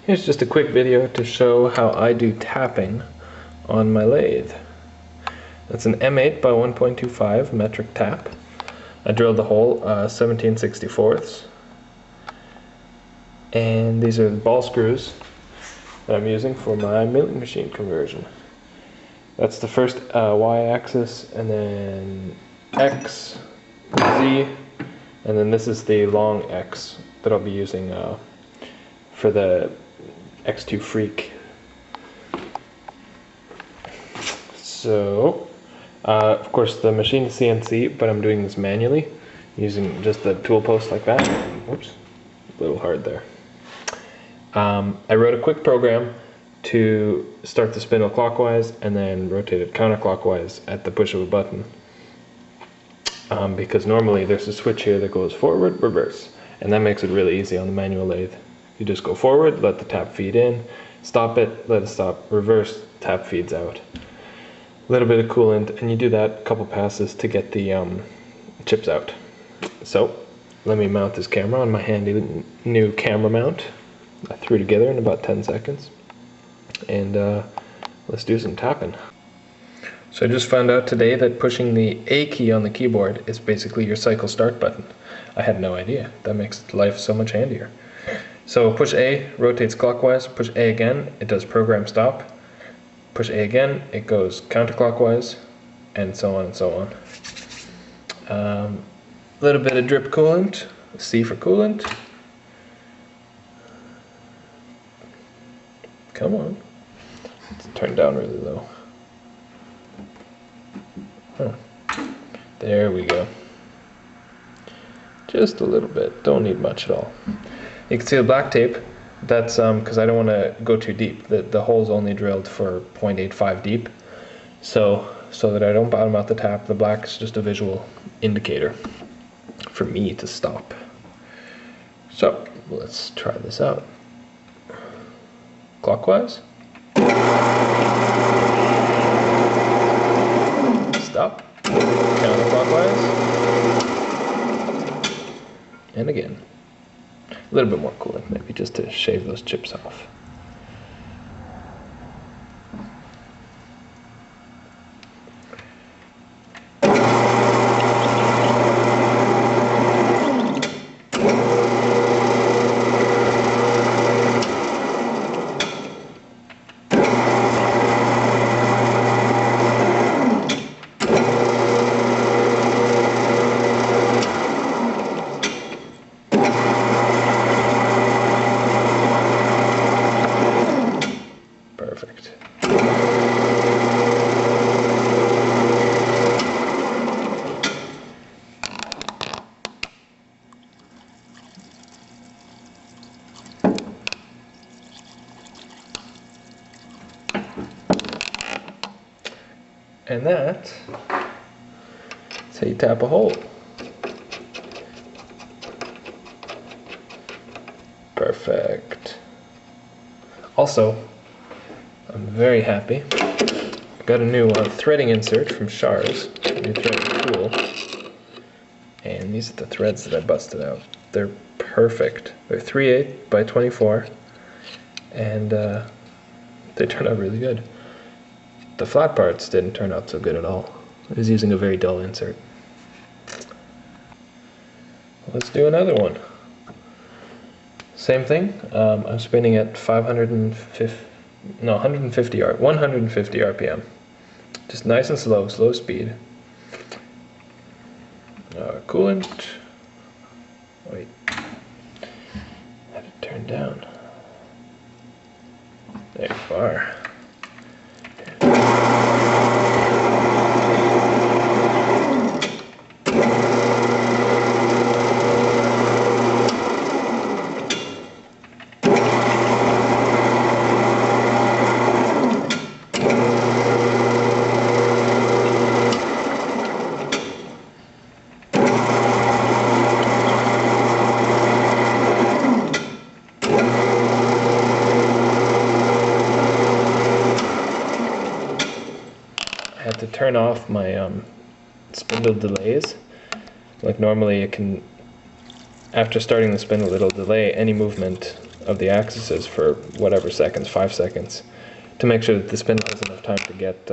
Here's just a quick video to show how I do tapping on my lathe. That's an M8 by 1.25 metric tap. I drilled the hole 17/64ths. And these are the ball screws that I'm using for my milling machine conversion. That's the first Y-axis, and then X, Z, and then this is the long X that I'll be using for the X2 Freak. So, of course the machine is CNC, but I'm doing this manually using just the tool post like that. Whoops, a little hard there. I wrote a quick program to start the spindle clockwise and then rotate it counterclockwise at the push of a button. Because normally there's a switch here that goes forward, reverse, and that makes it really easy on the manual lathe. You just go forward, let the tap feed in, stop it, let it stop, reverse, tap feeds out. A little bit of coolant, and you do that a couple passes to get the chips out. So, let me mount this camera on my handy new camera mount. I threw together in about 10 seconds. And let's do some tapping. So I just found out today that pushing the A key on the keyboard is basically your cycle start button. I had no idea. That makes life so much handier. So push A, rotates clockwise. Push A again, it does program stop. Push A again, it goes counterclockwise, and so on and so on. A little bit of drip coolant, C for coolant. Come on. It's turned down really low. Huh. There we go. Just a little bit. Don't need much at all. You can see the black tape. That's because I don't want to go too deep. The hole's only drilled for 0.85 deep. So that I don't bottom out the tap, the black is just a visual indicator for me to stop. So let's try this out. Clockwise. Stop. Counterclockwise. And again. A little bit more coolant, maybe, just to shave those chips off. Perfect. And that's how you tap a hole. Perfect. Also, I'm very happy. I got a new threading insert from Shars, a new threading tool. And these are the threads that I busted out. They're perfect. They're 3/8 by 24. And they turn out really good. The flat parts didn't turn out so good at all. I was using a very dull insert. Let's do another one. Same thing. I'm spinning at 150 RPM. Just nice and slow speed. Coolant. Wait. Had it turned down. There you are. I had to turn off my spindle delays. Like normally it can, after starting the spindle, it'll delay any movement of the axis is for whatever seconds, 5 seconds, to make sure that the spindle has enough time to get